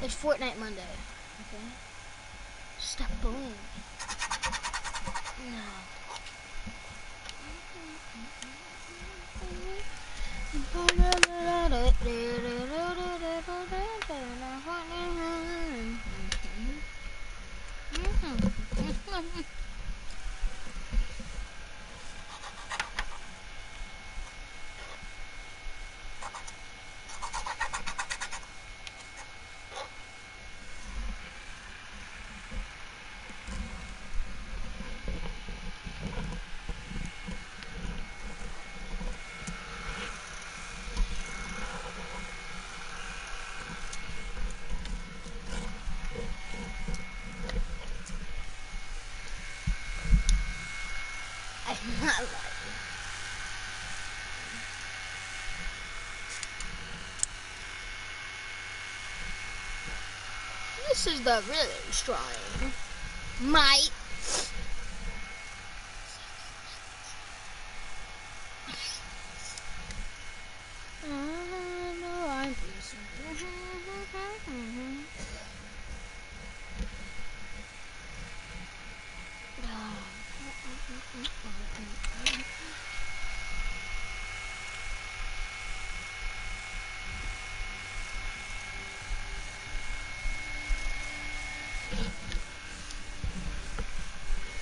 It's Fortnite Monday. Okay. Stop bullying me. No. I'm not lying. This is the really strong might.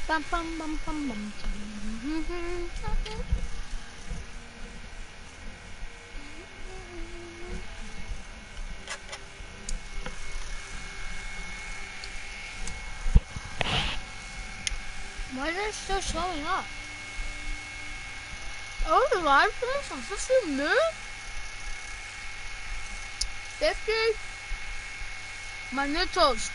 Bum bum bum bum bum. Why is it still showing up? Oh, the live finish on 15 minutes? 50? My nipples.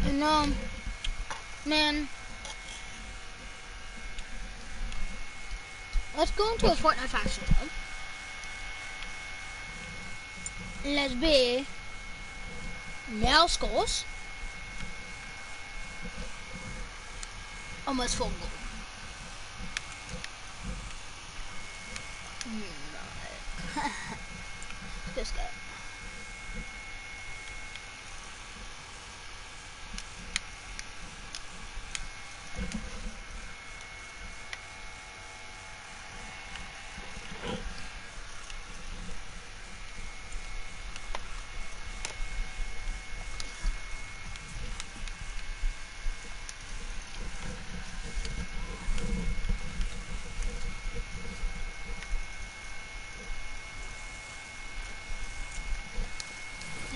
And man, let's go into a Fortnite faction club. Let's be nail skulls. Almost full gold. No. This guy.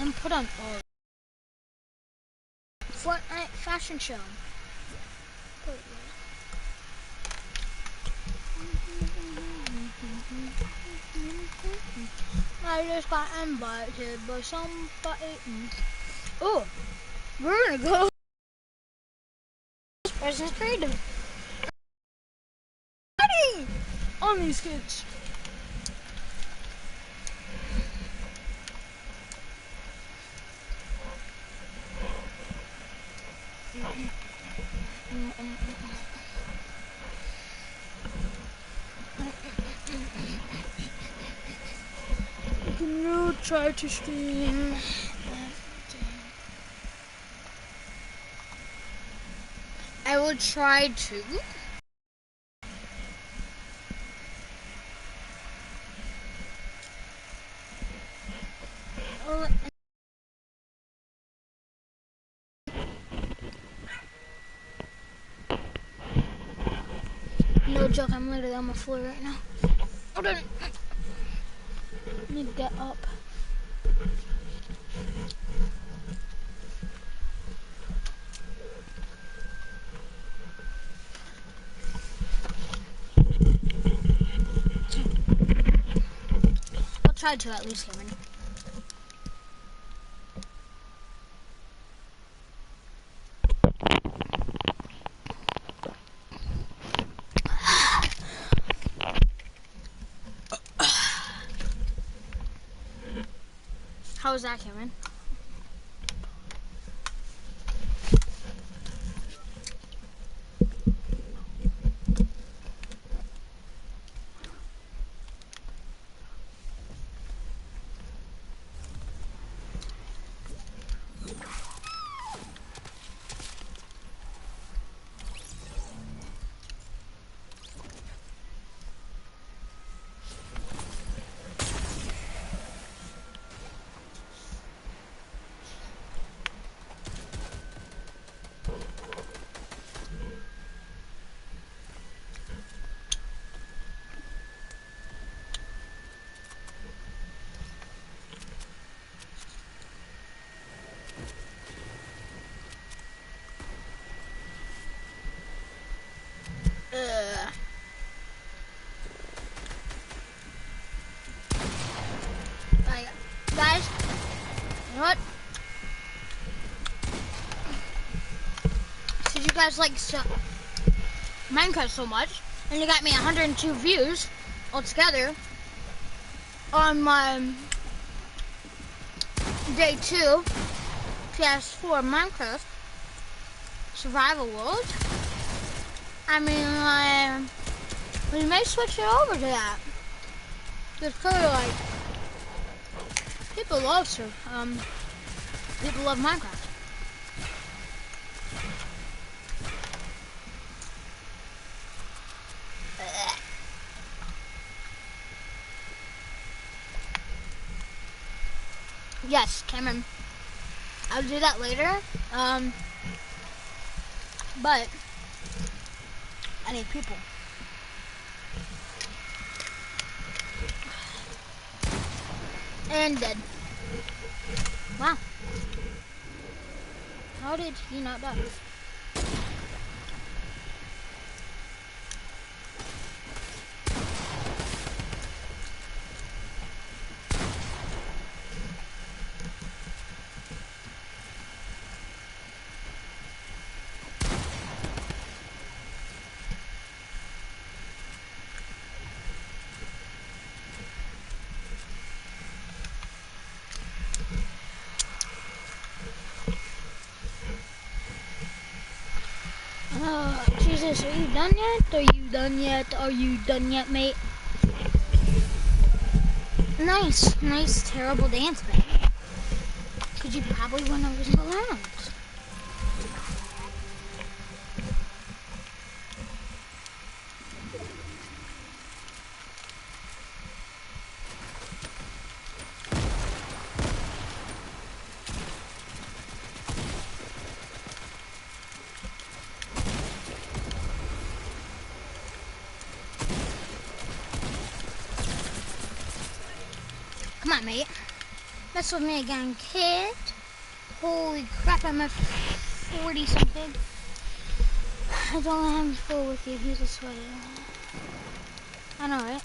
And put on all Fortnite fashion show. I just got invited by somebody. Oh, we're gonna go. Presents creative. On these kids. Can you try to stream? I will try to. No joke, I'm literally on my floor right now. Hold on. I need to get up. I'll try to at least, Cameron. How was that, Cameron? Alright, guys, you know what? Since you guys like Minecraft so much, and you got me 102 views altogether on my day 2 PS4 Minecraft Survival World, I mean, we may switch it over to that. It's kind of like people love Minecraft. Yes, Cameron. I'll do that later. But I need people. And dead. Wow. How did he not die? Jesus, are you done yet? Are you done yet? Are you done yet, mate? Nice, terrible dance, mate. Because you probably went over some balloons. Come on, mate. Mess with me again, kid. Holy crap, I'm at 40 something. I don't let him fool with you. He's a sweater. I know, right?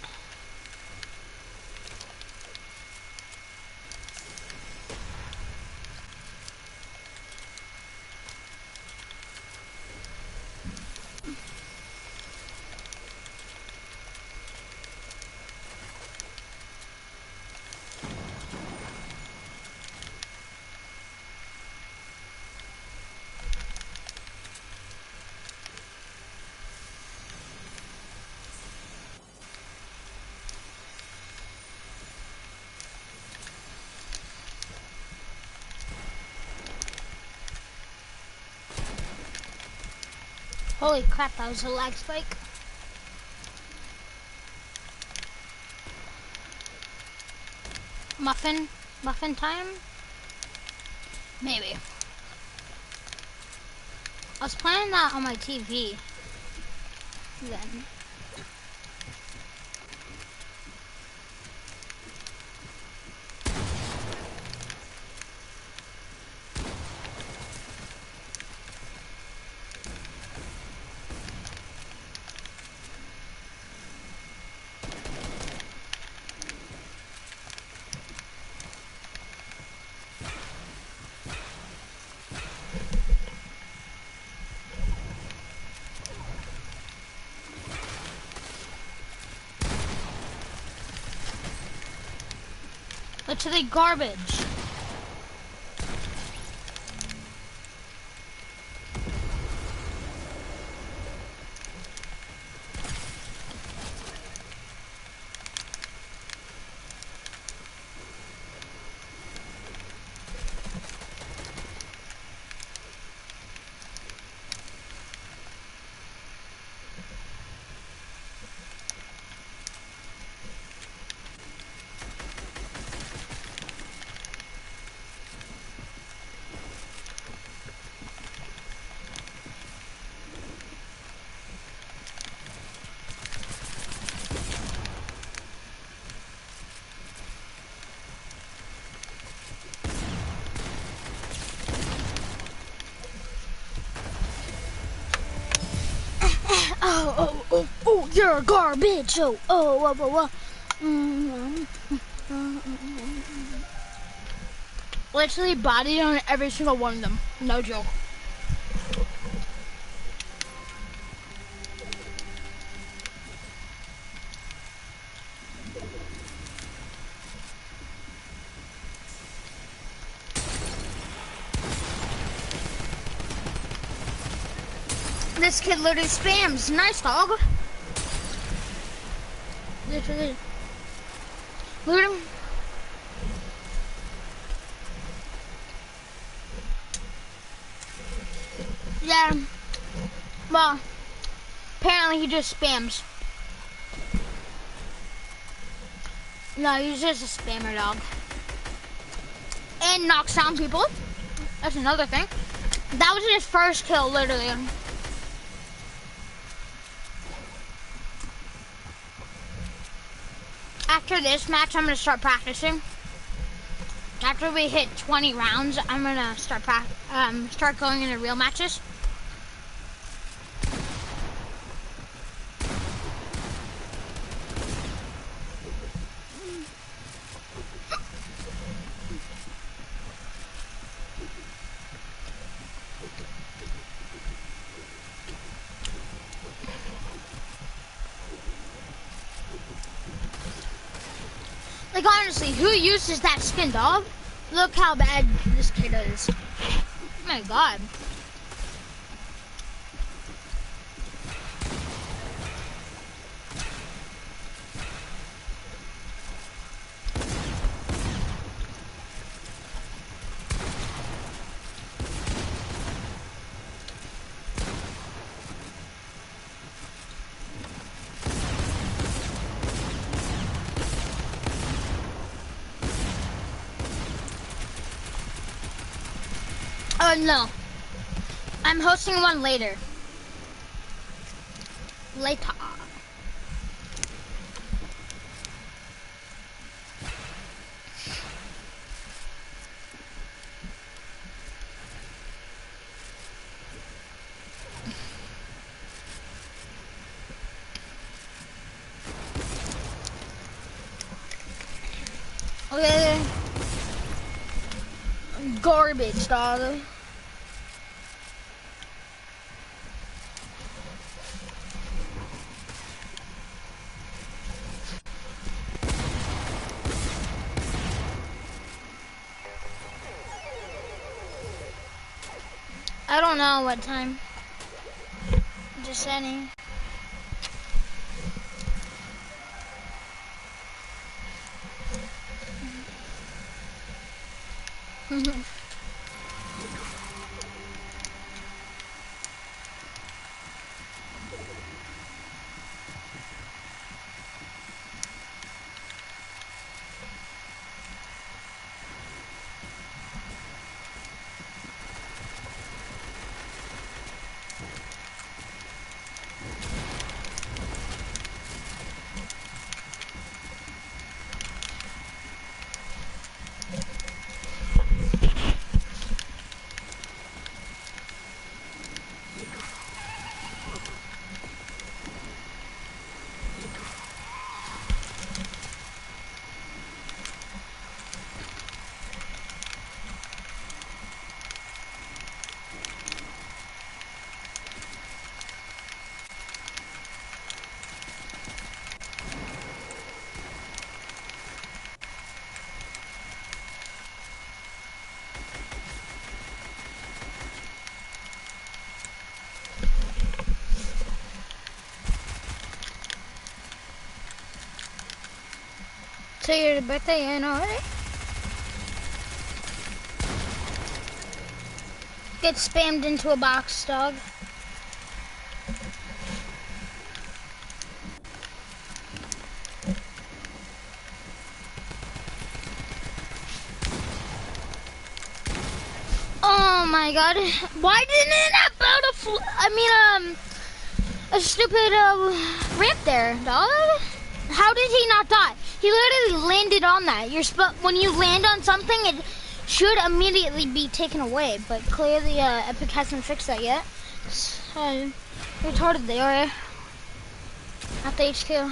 Holy crap, that was a lag spike. Muffin time? Maybe. I was playing that on my TV then. literally garbage. Oh, you're garbage. Literally body on every single one of them. No joke. This kid literally spams. Nice dog. Literally. Loot him. Yeah. Well, apparently he just spams. No, he's just a spammer dog. And knocks down people. That's another thing. That was his first kill, literally. After this match, I'm gonna start practicing. After we hit 20 rounds, I'm gonna start going into real matches. Like, honestly, who uses that skin, dog? Look how bad this kid is. Oh my god. No. I'm hosting one later. Later. Okay. Garbage, dog. I don't know what time. Just any. So your birthday in already? Get spammed into a box, dog. Oh my god. Why didn't it build a stupid ramp there, dog? How did he not die? He literally landed on that. When you land on something, it should immediately be taken away, but clearly Epic hasn't fixed that yet. So retarded they are at the HQ.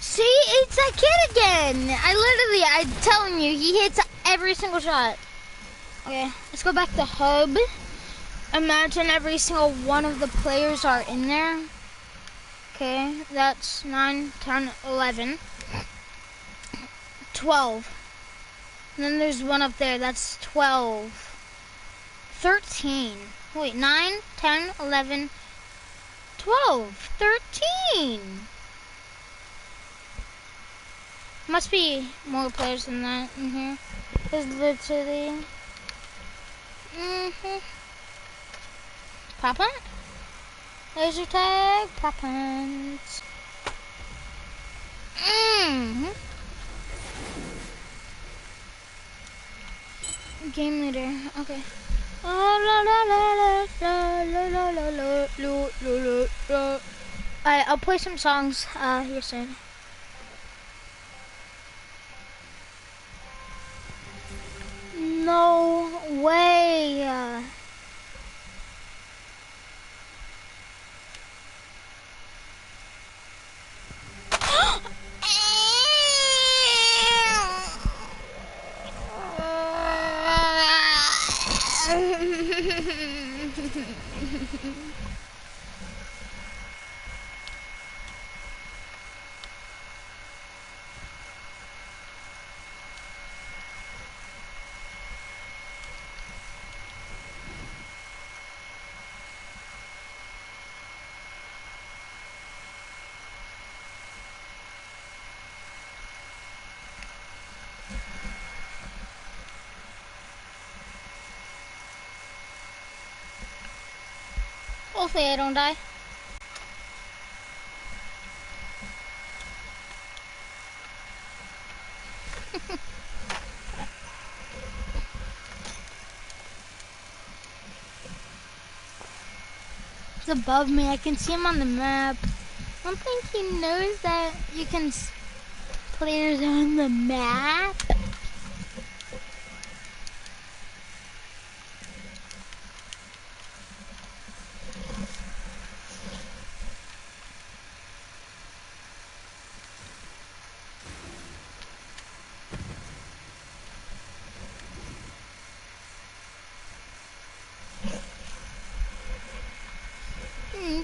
See, it's that kid again. I'm telling you, he hits every single shot. Okay, let's go back to hub. Imagine every single one of the players are in there. Okay, that's 9, 10, 11, 12. And then there's one up there, that's 12. 13. Wait, 9, 10, 11, 12, 13. Must be more players than that in here. There's literally... Pop it? Laser tag, poppins. Game leader, okay. Alright, I'll play some songs here soon. No way. Hopefully I don't die. He's above me. I can see him on the map. I don't think he knows that you can players on the map.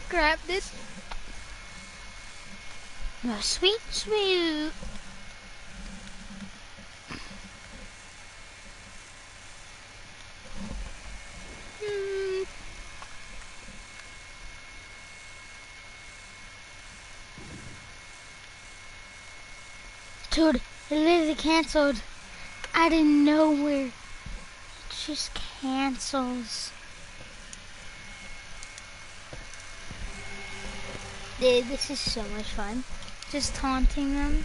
Grab this. Oh, sweet, sweet. Dude, it literally canceled out of nowhere. It just cancels. Dude, this is so much fun. Just taunting them.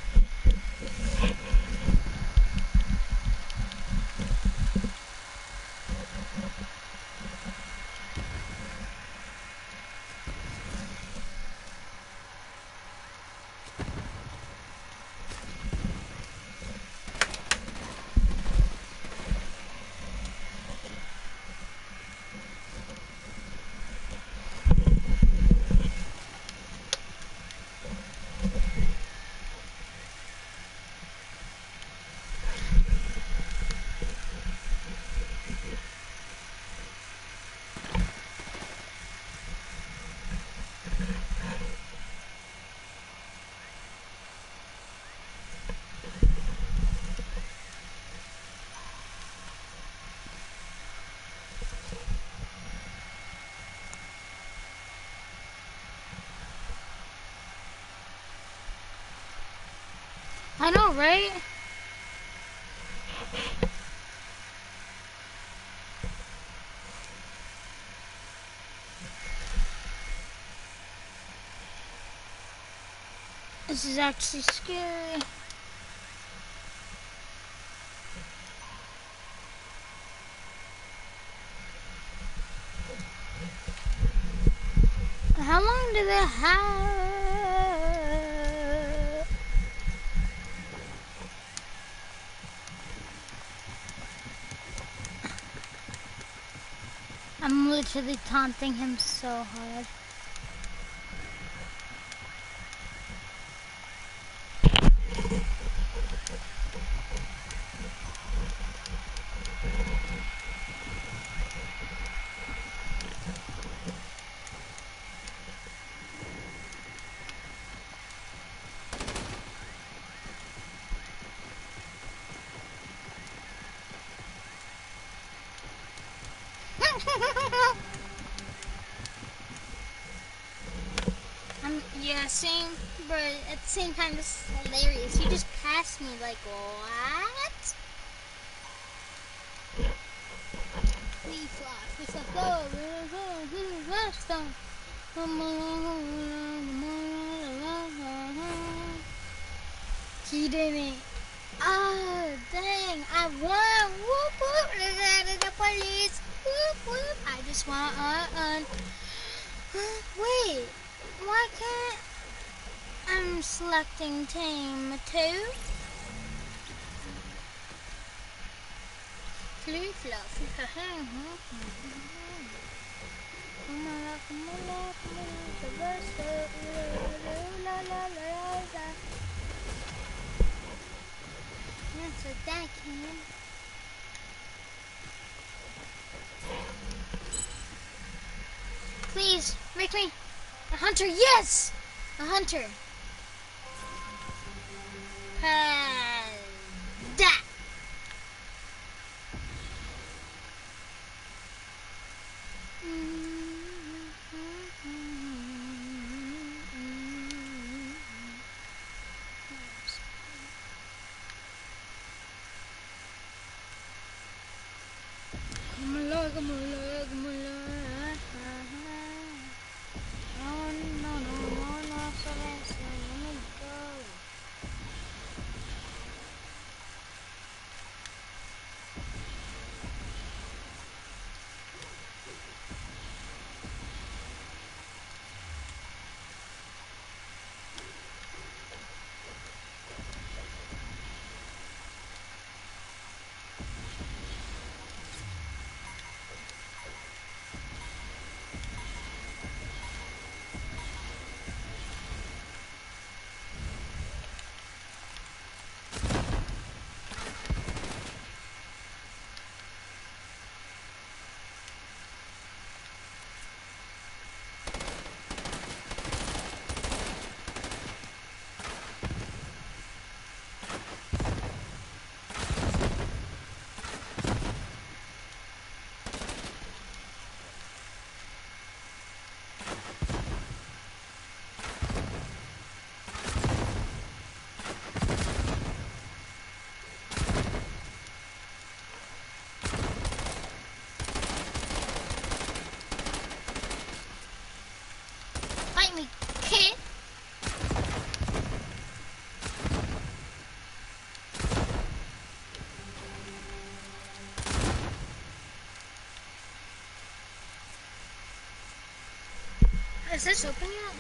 I know, right? This is actually scary. How long do they have? I'm literally taunting him so hard. Yeah, same, but at the same time, this is hilarious. You just passed me, like, what? Flea floss, it's a go, He didn't. Oh, dang, I won. Whoop, whoop, the police. Whoop, whoop. I just want, wait, why can't, I'm selecting team 2. Flea fluff. That's what that can. Please, make me a hunter. Yes! A hunter. That. Come alive. No, so let's let me go. Fight me, kid. Is this open yet?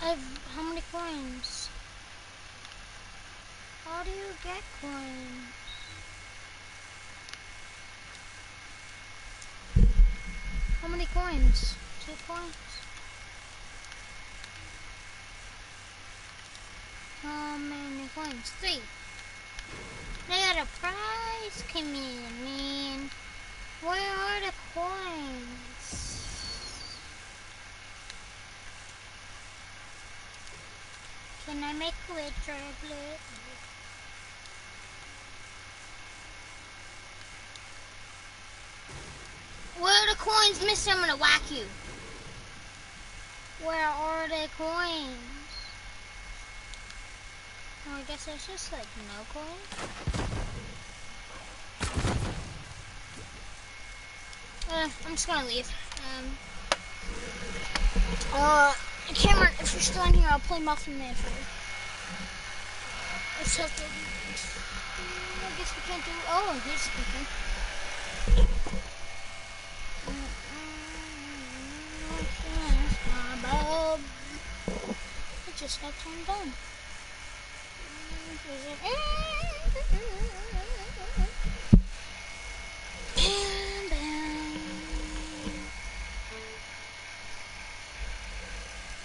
I have how many coins? How do you get coins? How many coins? 2 coins? How many coins? 3. I got a prize coming in, man. Where are the coins? Can I make a red tablet? Where are the coins, mister? I'm gonna whack you. Where are the coins? Oh, I guess there's just like no coins. I'm just gonna leave. Cameron, if you're still in here, I'll play Muffin Man for you. Let's hope that I guess we can't do. Oh, he's speaking. It just got turned on.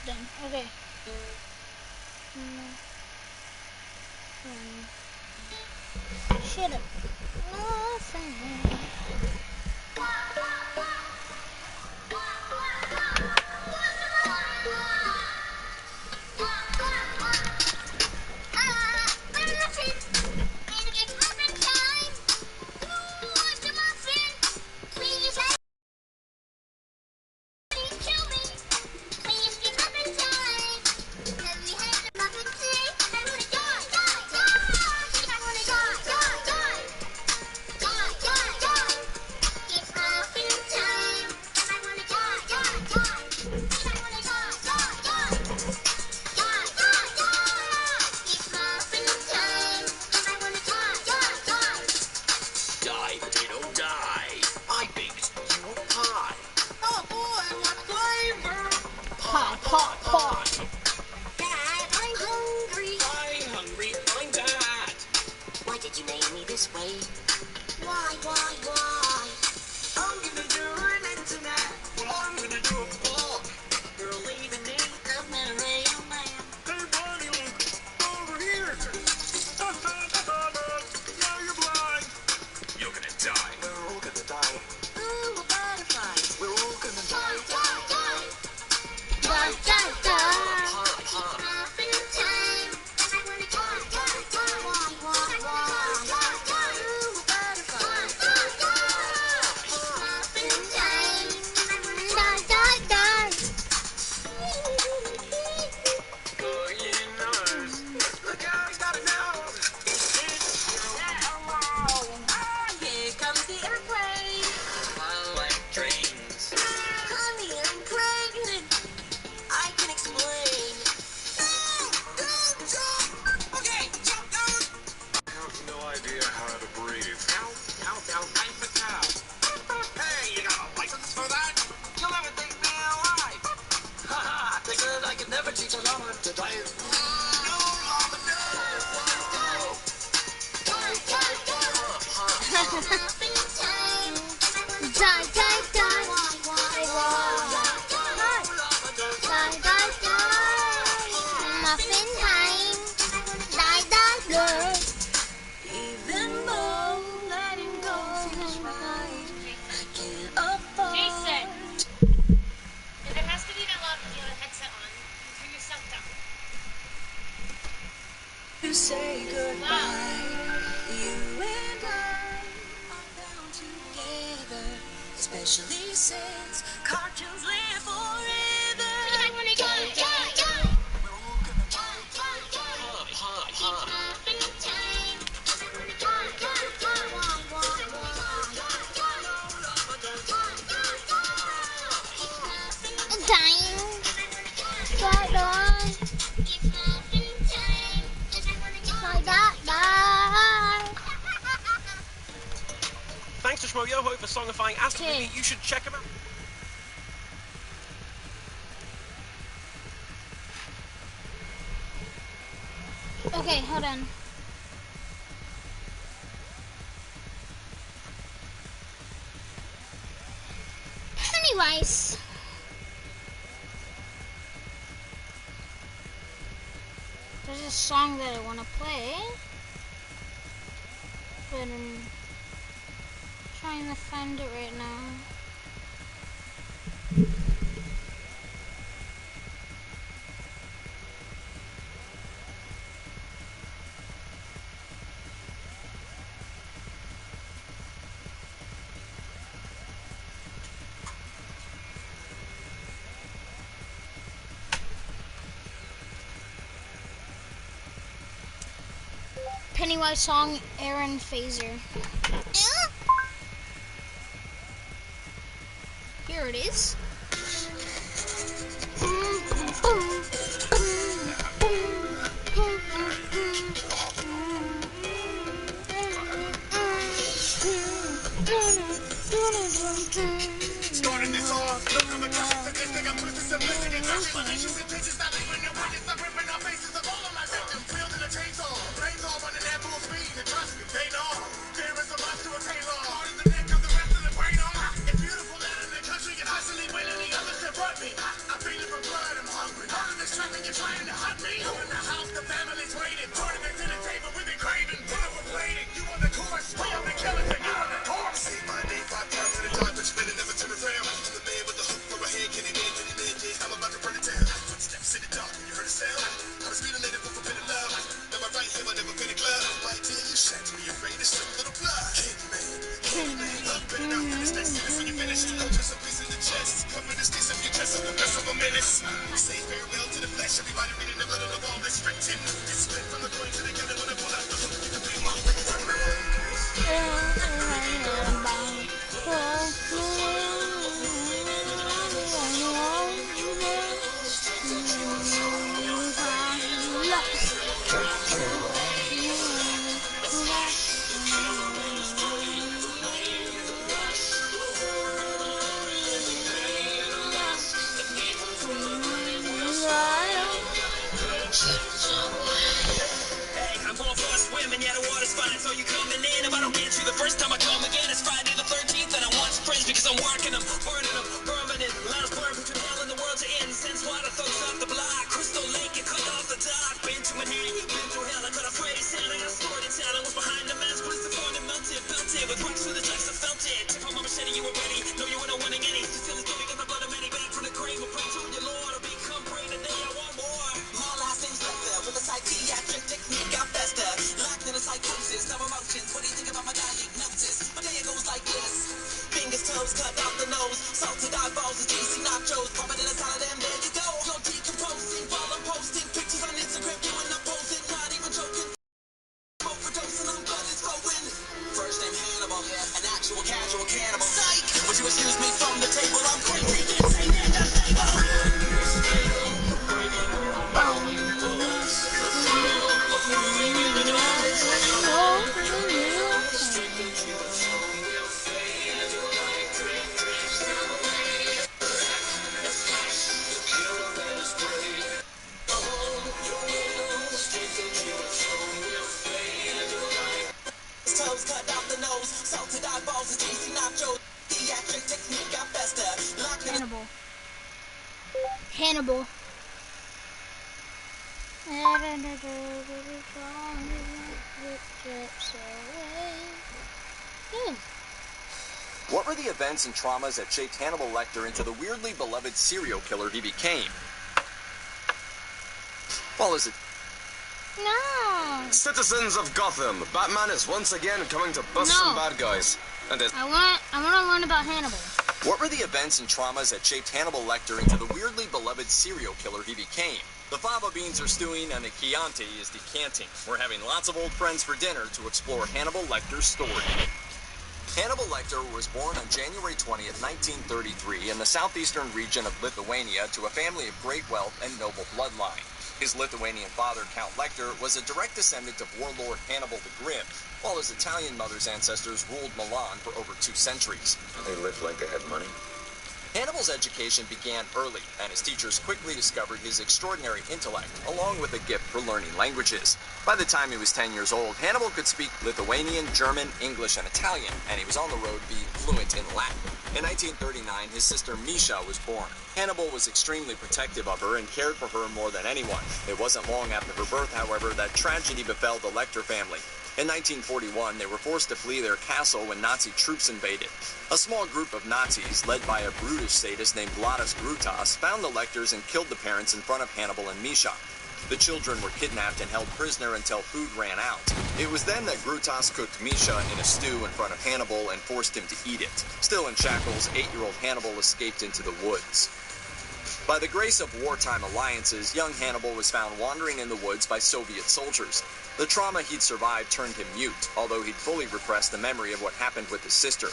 Done. Okay. Shut up. Say goodbye. You and I are bound together, especially since cartoons live forever. I wanna die, die, die. We're all gonna die, die, die. Keep having time. I wanna die, die, die. Thanks to Shmoyoho for songifying Aston Movie. You should check him out. Okay, hold on. There's a song that I want to play, but I'm trying to find it right now. Pennywise song, Aaron Phaser. Here it is. Starting this off, look on the guys, this thing I'm twisted simplicity, relations and tensions, not leaving your witness, I'm ripping our faces of all of my victims, wielding a chainsaw, all running at full speed, and trust me, they know, there is a rush to attain law, hard as the neck of the rest of the brain off, it's beautiful that in the country, and hustling when any others confront me, I'm feeling for blood, I'm hungry, part of this traffic, you're trying to hunt me, you in the house, the family's waiting, tournaments to the table, we've been craving, put up a plating, you on the course, we on the killers, and you on the corpse, see my name, 5 pounds at a time, but you better never turn around, I'm the man with the hook for a hand, can he man, yeah, I'm about to burn it down, footsteps in the dark, you heard a sound, I was feeling later for forbidden love, now my right hand, I never been a glove, my dear, you shat to me, afraid to strip a little blood, Candyman, up better not finish that sentence when you finish, just a piece in the chest, cover this case of your chest, of the rest of a menace, say farewell to the flesh, everybody reading the blood on the wall that's written, it's split from the coin to the gun, when I pull out the hook, you can be my I'm going for a swim and yeah, the water's fine, so you coming in. If I don't get you the first time I come again, it's Friday the 13th, and I want some friends because I'm working them, burning them, permanent. Let us burn between hell and the world to end. Since water thugs off the block, Crystal Lake and cut off the dock. Been to Manhattan, been through hell, I cut a phrase sound, I got stored in town. I was behind the mask, was the phone and melted, built it with bricks through the tracks, I felt it. Tip on my machete, you were ready. No, you were not winning any. Still is doing, got the blood of many back from the grave. I pray to your Lord, I'll become brave today. I want more. My last name's Lester, with a psychiatric technique, I fester. Locked in a psychosis, no emotions. What do you think about my diagnosis? My day goes like this. Fingers, toes, cut out the nose. Salted eyeballs, the GC nachos. Pop it in a salad and there you go. You're decomposing while I'm posting pictures on Instagram. You and I'm posing, not even joking. Overdosing on blood is flowing. First name Hannibal, an actual casual cannibal. Psych! Would you excuse me from the table? I'm crazy. Toes cut out the nose, salted eyeballs, the GC nachos. Theatric technique, I fester. Locked in a Hannibal. What were the events and traumas that shaped Hannibal Lecter into the weirdly beloved serial killer he became? Well, is it... No. Citizens of Gotham, Batman is once again coming to bust some bad guys. And I want to learn about Hannibal. What were the events and traumas that shaped Hannibal Lecter into the weirdly beloved serial killer he became? The fava beans are stewing and the Chianti is decanting. We're having lots of old friends for dinner to explore Hannibal Lecter's story. Hannibal Lecter was born on January 20th, 1933 in the southeastern region of Lithuania to a family of great wealth and noble bloodline. His Lithuanian father, Count Lecter, was a direct descendant of warlord Hannibal the Grim, while his Italian mother's ancestors ruled Milan for over 2 centuries. they lived like they had money. Hannibal's education began early, and his teachers quickly discovered his extraordinary intellect, along with a gift for learning languages. By the time he was 10 years old, Hannibal could speak Lithuanian, German, English, and Italian, and he was on the road being fluent in Latin. In 1939, his sister Misha was born. Hannibal was extremely protective of her and cared for her more than anyone. It wasn't long after her birth, however, that tragedy befell the Lecter family. In 1941, they were forced to flee their castle when Nazi troops invaded. A small group of Nazis, led by a brutish sadist named Vladas Grutas, found the Lecters and killed the parents in front of Hannibal and Misha. The children were kidnapped and held prisoner until food ran out. It was then that Grutas cooked Misha in a stew in front of Hannibal and forced him to eat it. Still in shackles, 8-year-old Hannibal escaped into the woods. By the grace of wartime alliances, young Hannibal was found wandering in the woods by Soviet soldiers. The trauma he'd survived turned him mute, although he'd fully repressed the memory of what happened with his sister.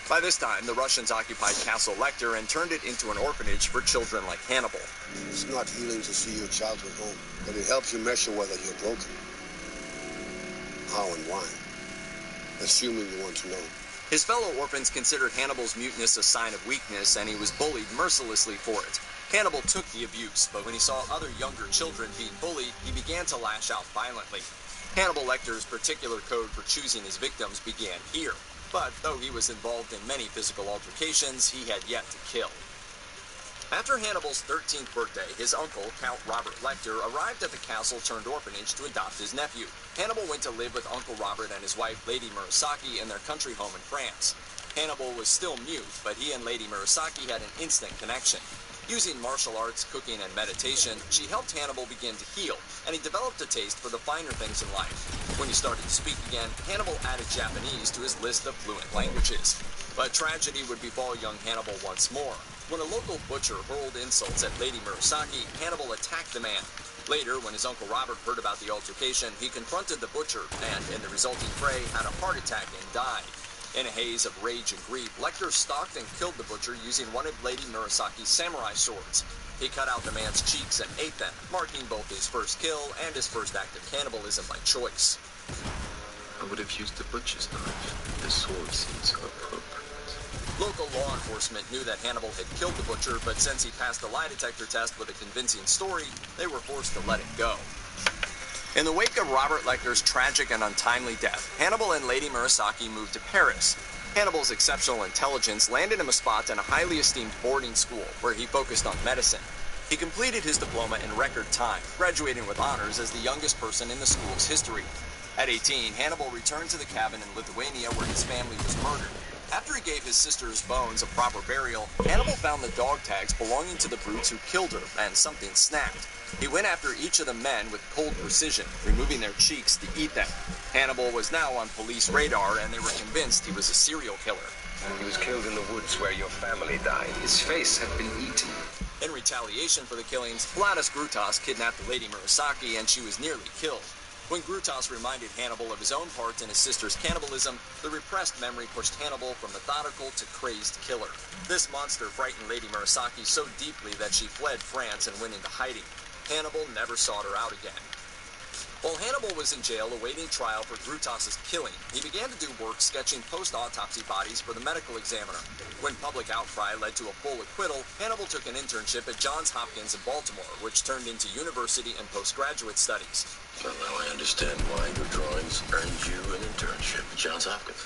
By this time, the Russians occupied Castle Lecter and turned it into an orphanage for children like Hannibal. It's not healing to see your childhood home, but it helps you measure whether you're broken. How and why. Assuming you want to know. His fellow orphans considered Hannibal's muteness a sign of weakness, and he was bullied mercilessly for it. Hannibal took the abuse, but when he saw other younger children being bullied, he began to lash out violently. Hannibal Lecter's particular code for choosing his victims began here, but though he was involved in many physical altercations, he had yet to kill. After Hannibal's 13th birthday, his uncle, Count Robert Lecter, arrived at the castle-turned-orphanage to adopt his nephew. Hannibal went to live with Uncle Robert and his wife, Lady Murasaki, in their country home in France. Hannibal was still mute, but he and Lady Murasaki had an instant connection. Using martial arts, cooking, and meditation, she helped Hannibal begin to heal, and he developed a taste for the finer things in life. When he started to speak again, Hannibal added Japanese to his list of fluent languages. But tragedy would befall young Hannibal once more. When a local butcher hurled insults at Lady Murasaki, Hannibal attacked the man. Later, when his Uncle Robert heard about the altercation, he confronted the butcher and, in the resulting fray, had a heart attack and died. In a haze of rage and grief, Lecter stalked and killed the butcher using one of Lady Murasaki's samurai swords. He cut out the man's cheeks and ate them, marking both his first kill and his first act of cannibalism by choice. I would have used the butcher's knife. The sword seems so appropriate. Local law enforcement knew that Hannibal had killed the butcher, but since he passed the lie detector test with a convincing story, they were forced to let it go. In the wake of Robert Lecter's tragic and untimely death, Hannibal and Lady Murasaki moved to Paris. Hannibal's exceptional intelligence landed him a spot in a highly esteemed boarding school where he focused on medicine. He completed his diploma in record time, graduating with honors as the youngest person in the school's history. At 18, Hannibal returned to the cabin in Lithuania where his family was murdered. After he gave his sister's bones a proper burial, Hannibal found the dog tags belonging to the brutes who killed her, and something snapped. He went after each of the men with cold precision, removing their cheeks to eat them. Hannibal was now on police radar, and they were convinced he was a serial killer. He was killed in the woods where your family died. His face had been eaten. In retaliation for the killings, Vladas Grutas kidnapped Lady Murasaki, and she was nearly killed. When Grutas reminded Hannibal of his own part in his sister's cannibalism, the repressed memory pushed Hannibal from methodical to crazed killer. This monster frightened Lady Murasaki so deeply that she fled France and went into hiding. Hannibal never sought her out again. While Hannibal was in jail awaiting trial for Grutas' killing, he began to do work sketching post-autopsy bodies for the medical examiner. When public outcry led to a full acquittal, Hannibal took an internship at Johns Hopkins in Baltimore, which turned into university and postgraduate studies. Well, now I understand why your drawings earned you an internship at Johns Hopkins.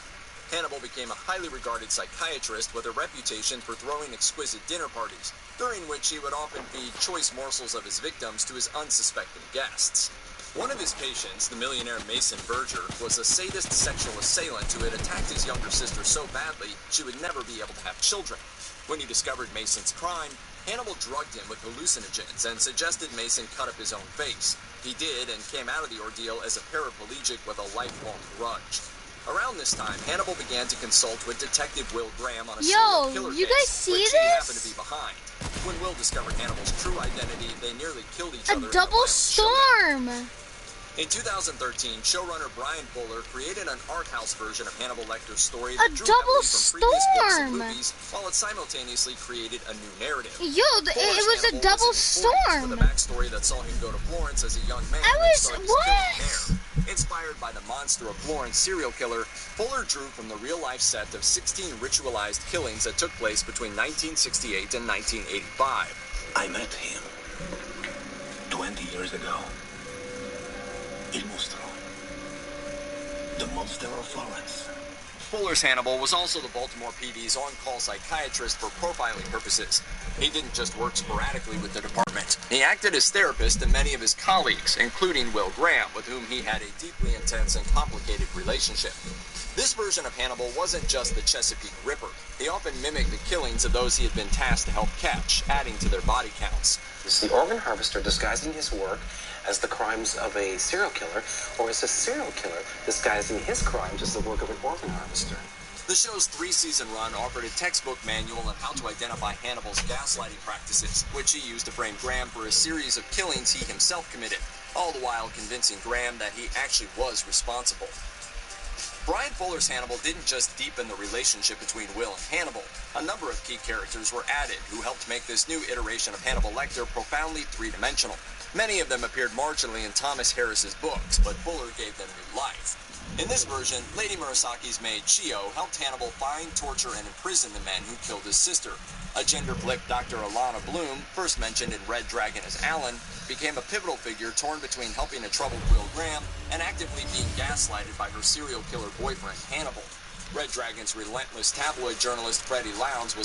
Hannibal became a highly regarded psychiatrist with a reputation for throwing exquisite dinner parties, during which he would often feed choice morsels of his victims to his unsuspecting guests. One of his patients, the millionaire Mason Berger, was a sadist sexual assailant who had attacked his younger sister so badly she would never be able to have children. When he discovered Mason's crime, Hannibal drugged him with hallucinogens and suggested Mason cut up his own face. He did and came out of the ordeal as a paraplegic with a lifelong grudge. Around this time, Hannibal began to consult with Detective Will Graham on a serial killer you case, guys see which this? he happened to be behind. When Will discovered Hannibal's true identity, they nearly killed each other. A double storm! In 2013, showrunner Brian Fuller created an art house version of Hannibal Lecter's story A that drew double heavily from previous books and storm! movies, while it simultaneously created a new narrative. Yo, Fuller's it was a Hannibal double was in his 40s storm! with a backstory that saw him go to Florence as a young man I and was- start his what? killing there. Inspired by the monster of Florence serial killer, Fuller drew from the real-life set of 16 ritualized killings that took place between 1968 and 1985. I met him 20 years ago. Il Monstro. The monster of Florence. Fuller's Hannibal was also the Baltimore PD's on-call psychiatrist for profiling purposes. He didn't just work sporadically with the department. He acted as therapist to many of his colleagues, including Will Graham, with whom he had a deeply intense and complicated relationship. This version of Hannibal wasn't just the Chesapeake Ripper. He often mimicked the killings of those he had been tasked to help catch, adding to their body counts. Is the organ harvester disguising his work as the crimes of a serial killer, or is a serial killer disguising his crimes as the work of an organ harvester? The show's 3-season run offered a textbook manual on how to identify Hannibal's gaslighting practices, which he used to frame Graham for a series of killings he himself committed, all the while convincing Graham that he actually was responsible. Brian Fuller's Hannibal didn't just deepen the relationship between Will and Hannibal. A number of key characters were added who helped make this new iteration of Hannibal Lecter profoundly three-dimensional. Many of them appeared marginally in Thomas Harris's books, but Fuller gave them new life. In this version, Lady Murasaki's maid Chio helped Hannibal find, torture, and imprison the men who killed his sister. A gender-flipped Dr. Alana Bloom, first mentioned in Red Dragon as Alan, became a pivotal figure torn between helping a troubled Will Graham and actively being gaslighted by her serial killer boyfriend, Hannibal. Red Dragon's relentless tabloid journalist Freddie Lowndes was